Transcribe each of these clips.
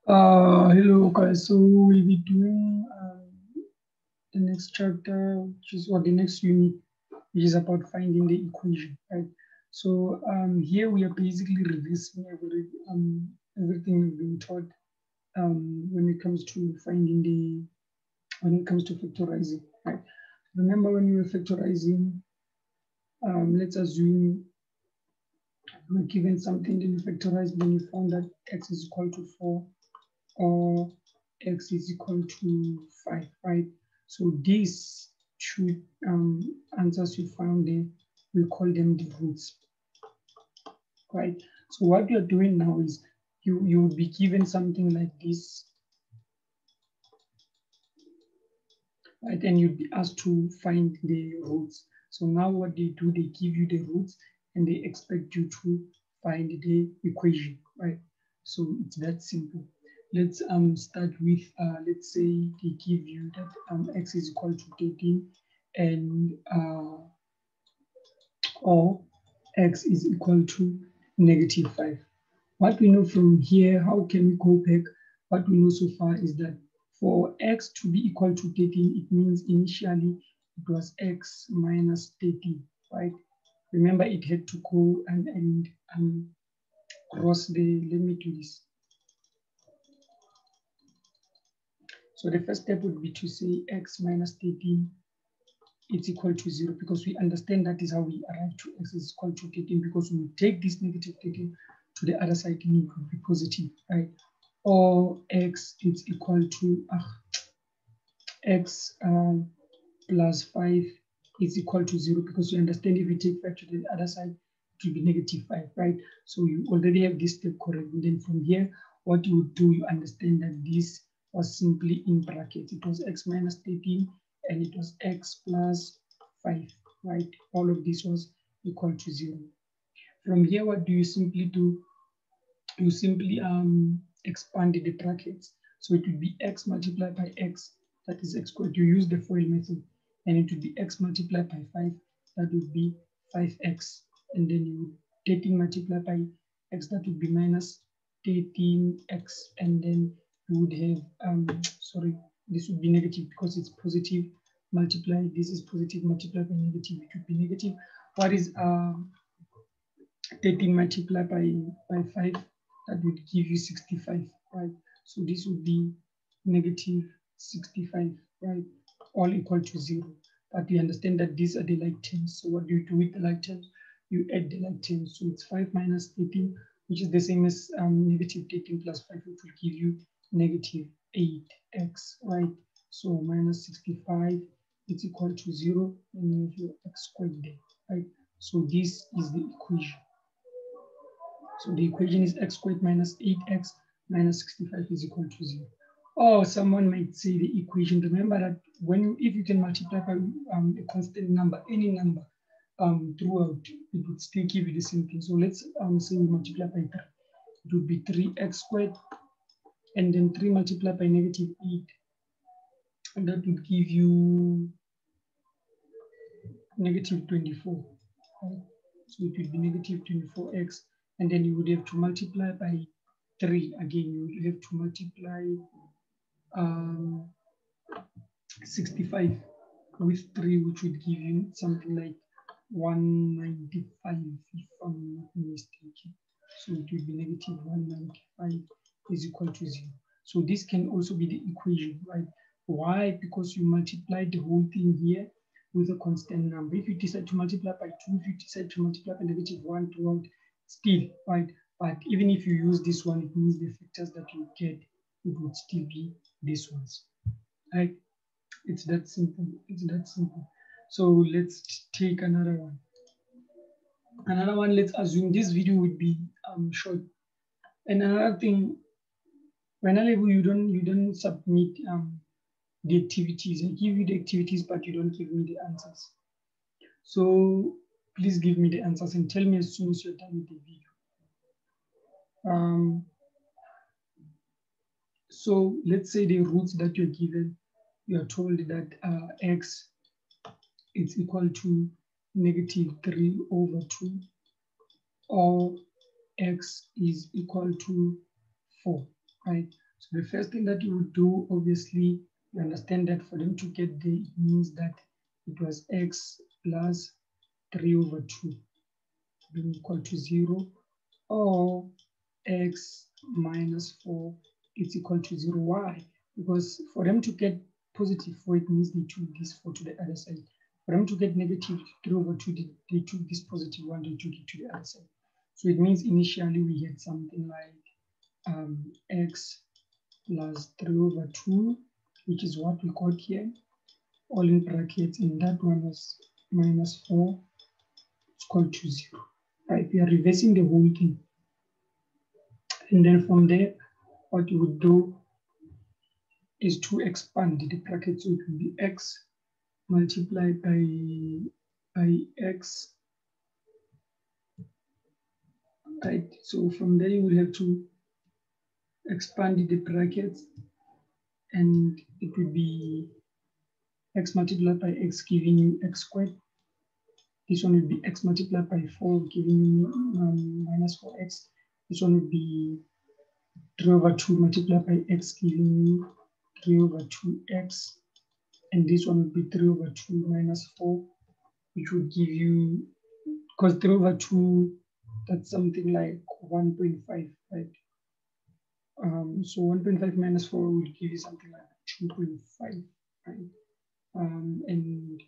Hello guys, so we'll be doing the next chapter, which is or the next unit, which is about finding the equation, right? So here we are basically revising everything we've been taught when it comes to when it comes to factorizing, right? Remember when we were factorizing, let's assume we're given something, then you factorize, then you found that x is equal to 4 or x is equal to 5, right? So these two answers you found there, we call them the roots, right? So what you're doing now is you will be given something like this, right? And you'd be asked to find the roots. So now what they do, they give you the roots and they expect you to find the equation, right? So it's that simple. Let's start with, let's say they give you that x is equal to 13 and or x is equal to -5. What we know from here, how can we go back? What we know so far is that for x to be equal to 13, it means initially it was x minus 13, right? Remember, it had to go and cross the, let me do this. So the first step would be to say x minus 13 is equal to 0, because we understand that is how we arrive to x is equal to 13, because we take this negative 13 to the other side and it will be positive, right? Or x is equal to x plus 5 is equal to 0, because you understand if you take 5 to the other side, it will be -5, right? So you already have this step correct. And then from here, what you would do, you understand that this was simply in brackets. It was x minus 13 and it was x plus 5, right? All of this was equal to 0. From here, what do you simply do? You simply expand the brackets. So it would be x multiplied by x, that is x squared. You use the FOIL method, and it would be x multiplied by 5, that would be 5x. And then you would 13 multiplied by x, that would be minus 13x. And then you would have, sorry, this would be negative because it's positive multiply, this is positive multiplied by negative, it would be negative. What is 13 multiplied by 5, that would give you 65, right? So this would be -65, right? All equal to 0. But we understand that these are the like terms. So what do you do with the like terms? You add the like terms. So it's 5 minus 13, which is the same as -13 plus 5, which will give you -8x, right? So minus 65 is equal to 0, and you have your x squared there, right? So this is the equation. So the equation is x squared minus 8x minus 65 is equal to 0. Or someone might say the equation, remember that if you can multiply by a constant number, any number throughout, it would still give you the same thing. So let's say we multiply by 3. It would be 3x squared, and then 3 multiplied by -8. And that would give you -24. Right? So it would be -24x. And then you would have to multiply by 3 again. You would have to multiply 65 with 3, which would give you something like 195, if I'm not mistaken. So it would be -195 is equal to 0. So this can also be the equation, right? Why? Because you multiply the whole thing here with a constant number. If you decide to multiply by 2, if you decide to multiply by -1 throughout, still, right? But even if you use this one, it means the factors that you get, it would still be these ones, right? It's that simple. It's that simple. So let's take another one. Another one, let's assume this video would be short. And another thing, when I level, you don't submit the activities. I give you the activities, but you don't give me the answers. So please give me the answers and tell me as soon as you're done with the video. So let's say the roots that you're given, you are told that x is equal to -3 over 2, or x is equal to 4, right? So the first thing that you would do, obviously, you understand that for them to get there, it means that it was x plus 3 over 2 being equal to 0, or x minus 4 is equal to 0. Why? Because for them to get positive 4, it means they took this 4 to the other side. For them to get negative 3 over 2, they took this positive 1, they took it to the other side. So it means initially we had something like x plus 3 over 2, which is what we got here, all in brackets, and that one was minus 4 is equal to 0. Right, we are reversing the whole thing. And then from there, what you would do is to expand the bracket, so it will be x multiplied by x. Right, so from there you will have to expand the brackets, and it will be x multiplied by x, giving you x squared. This one will be x multiplied by 4, giving you minus 4x. This one will be 3 over 2 multiplied by x, giving you 3 over 2x. And this one will be 3 over 2 minus 4, which would give you, because 3 over 2, that's something like 1.5, right? So 1.5 minus 4 will give you something like 2.5, right? And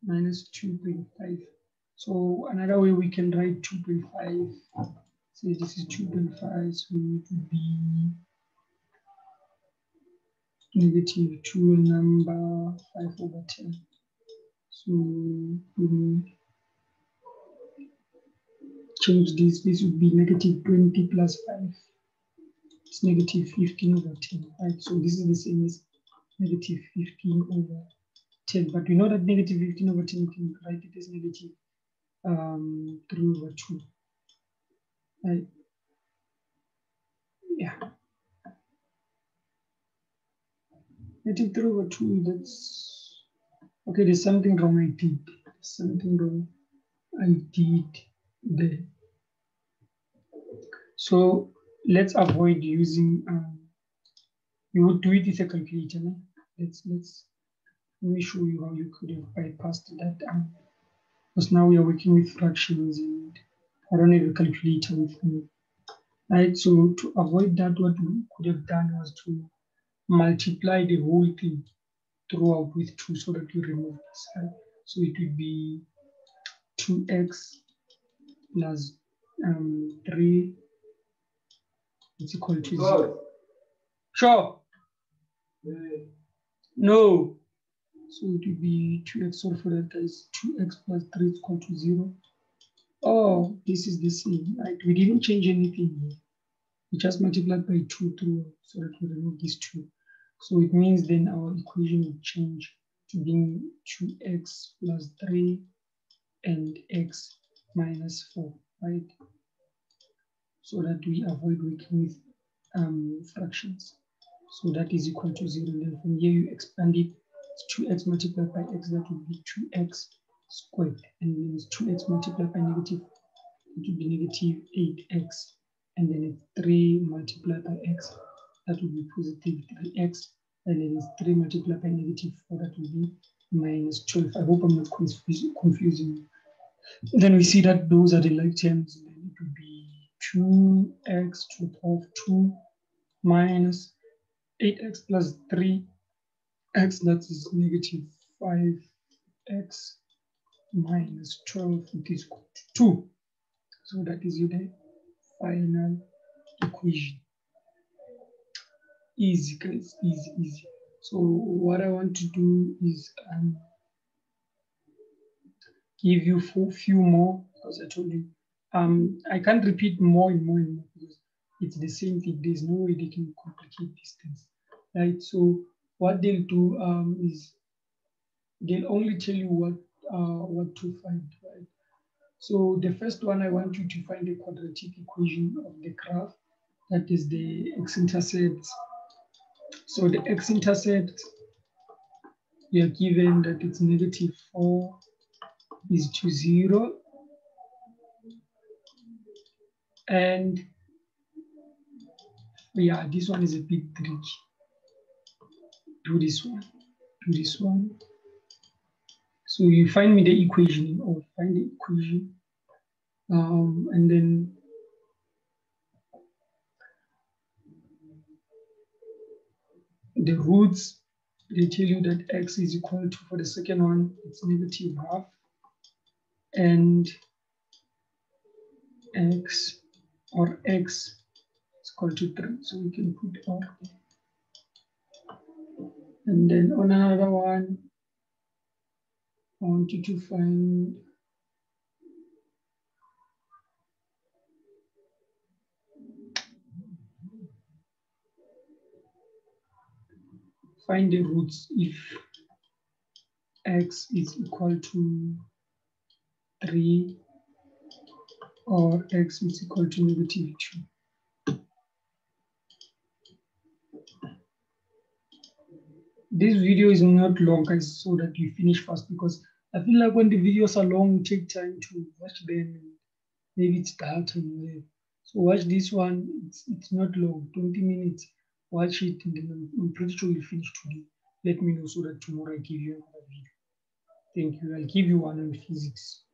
minus 2.5. So another way we can write 2.5, say this is 2.5, so it would be negative 2 number 5 over 10. So change this would be negative 20 plus 5. It's negative 15 over 10, right? So this is the same as negative 15 over 10, but we know that negative 15 over 10, we can write it as negative 3 over 2, right? Yeah. Negative 3 over 2, that's, okay, there's something wrong I did. There's something wrong I did there. So let's avoid using, you would do it with a calculator. No? Let me show you how you could have bypassed that. Because now we are working with fractions and I don't have a calculator with me. Right, so to avoid that, what we could have done was to multiply the whole thing throughout with 2 so that you remove this. Right? So it would be 2x plus 3 is equal to 0. Sure. No. So it would be 2x, sorry for that, guys. 2x plus 3 is equal to 0. Oh, this is the same, right? We didn't change anything here. We just multiplied by 2 through, so that we remove this 2. So it means then our equation will change to being 2x plus 3 and x minus 4, right? So that we avoid working with fractions. So that is equal to 0. Then from here you expand it. It's 2x multiplied by x, that would be 2x squared. And then it's 2x multiplied by negative, it would be negative 8x. And then it's 3 multiplied by x, that would be positive 3x. And then it's 3 multiplied by negative 4, that would be minus 12. I hope I'm not confusing you. Then we see that those are the like terms. Then it would be 2x to the power of 2 minus 8x plus 3x, that is negative 5x minus 12, it is equal to 2. So that is the final equation. Easy, guys, easy. So what I want to do is give you a few more, because I told you I can't repeat more and more because it's the same thing. There's no way they can complicate these things, right? So what they'll do is they'll only tell you what to find, right? So the first one, I want you to find the quadratic equation of the graph, that is the x-intercept. So the x-intercept, we are given that it's negative 4 is to 0, and Yeah, this one is a bit tricky. Do this one. Do this one. So you find me the equation, or find the equation, and then the roots. They tell you that x is equal to, for the second one, it's negative half, and x, or x is equal to 3. So we can put or. And then on another one, I want you to find the roots if x is equal to 3 or x is equal to negative 2. This video is not long, guys, so that you finish fast, because I feel like when the videos are long, you take time to watch them. Maybe it's dull time. So watch this one. It's not long, 20 minutes. Watch it, and then I'm pretty sure you'll finish today. Let me know so that tomorrow I give you another video. Thank you. I'll give you one on physics.